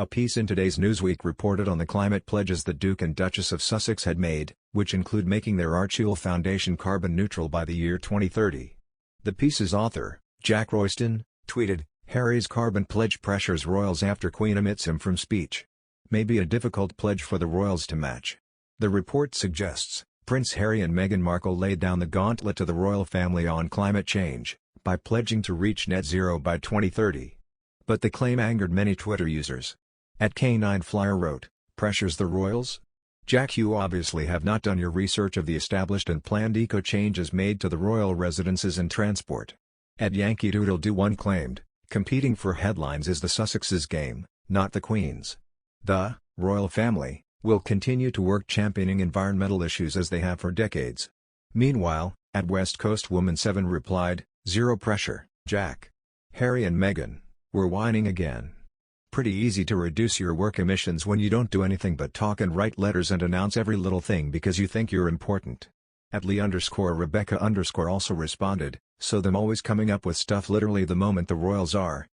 A piece in today's Newsweek reported on the climate pledges the Duke and Duchess of Sussex had made, which include making their Archie Foundation carbon neutral by the year 2030. The piece's author, Jack Royston, tweeted, "Harry's carbon pledge pressures royals after Queen omits him from speech. May be a difficult pledge for the royals to match." The report suggests, Prince Harry and Meghan Markle laid down the gauntlet to the royal family on climate change, by pledging to reach net zero by 2030. But the claim angered many Twitter users. At K9Flyer wrote, "Pressures the royals? Jack, you obviously have not done your research of the established and planned eco-changes made to the royal residences and transport." At Yankee Doodle Doo one claimed, "Competing for headlines is the Sussexes' game, not the Queen's. The royal family will continue to work championing environmental issues as they have for decades." Meanwhile, at West Coast Woman 7 replied, "Zero pressure, Jack. Harry and Meghan, we're whining again. Pretty easy to reduce your work emissions when you don't do anything but talk and write letters and announce every little thing because you think you're important." At Lee_Rebecca_ also responded, "So them always coming up with stuff literally the moment the royals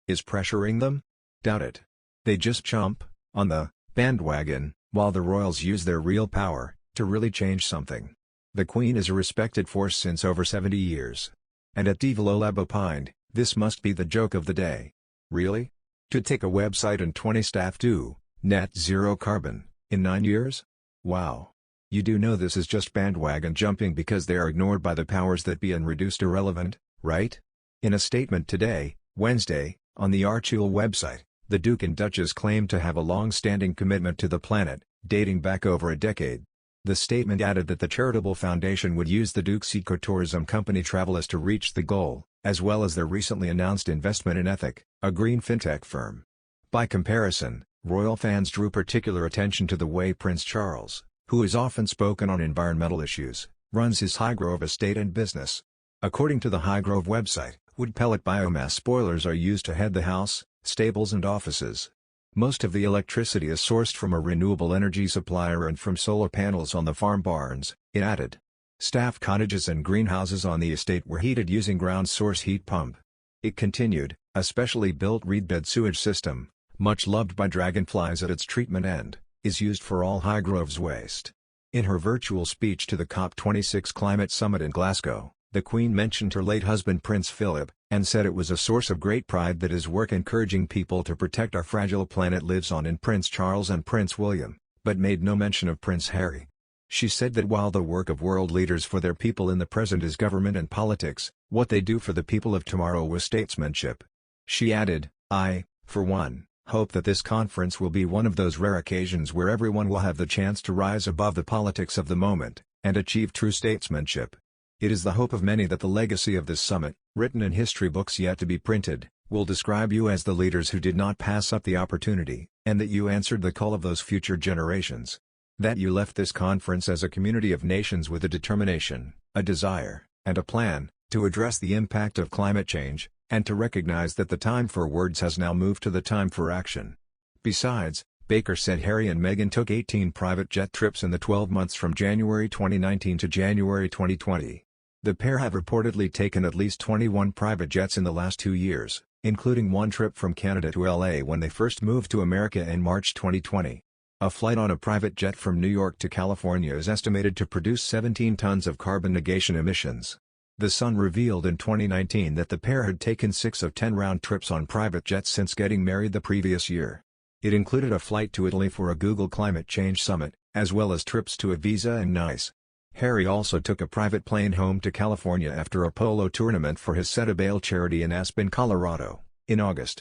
is pressuring them? Doubt it. They just jump on the bandwagon, while the royals use their real power to really change something. The Queen is a respected force since over 70 years. And at Divalolab opined, this must be the joke of the day. Really? To take a website and 20 staff to net zero carbon in 9 years? Wow. You do know this is just bandwagon jumping because they are ignored by the powers that be and reduced irrelevant, right?" In a statement today, Wednesday, on the Archie website, the Duke and Duchess claimed to have a long-standing commitment to the planet, dating back over a decade. The statement added that the charitable foundation would use the Duke's ecotourism company Travelers to reach the goal, as well as their recently announced investment in Ethic, a green fintech firm. By comparison, royal fans drew particular attention to the way Prince Charles, who is often spoken on environmental issues, runs his Highgrove estate and business. According to the Highgrove website, wood pellet biomass spoilers are used to heat the house, stables and offices. Most of the electricity is sourced from a renewable energy supplier and from solar panels on the farm barns, it added. Staff cottages and greenhouses on the estate were heated using ground source heat pump. It continued, a specially built reed bed sewage system, much loved by dragonflies at its treatment end, is used for all Highgrove's waste. In her virtual speech to the COP26 climate summit in Glasgow, the Queen mentioned her late husband Prince Philip, and said it was a source of great pride that his work encouraging people to protect our fragile planet lives on in Prince Charles and Prince William, but made no mention of Prince Harry. She said that while the work of world leaders for their people in the present is government and politics, what they do for the people of tomorrow was statesmanship. She added, "I, for one, hope that this conference will be one of those rare occasions where everyone will have the chance to rise above the politics of the moment, and achieve true statesmanship. It is the hope of many that the legacy of this summit, written in history books yet to be printed, will describe you as the leaders who did not pass up the opportunity, and that you answered the call of those future generations. That you left this conference as a community of nations with a determination, a desire, and a plan, to address the impact of climate change, and to recognize that the time for words has now moved to the time for action." Besides, Baker said Harry and Meghan took 18 private jet trips in the 12 months from January 2019 to January 2020. The pair have reportedly taken at least 21 private jets in the last 2 years, including one trip from Canada to LA when they first moved to America in March 2020. A flight on a private jet from New York to California is estimated to produce 17 tons of carbon negation emissions. The Sun revealed in 2019 that the pair had taken 6 of 10 round trips on private jets since getting married the previous year. It included a flight to Italy for a Google Climate Change Summit, as well as trips to Ibiza and Nice. Harry also took a private plane home to California after a polo tournament for his Set a Bale charity in Aspen, Colorado, in August.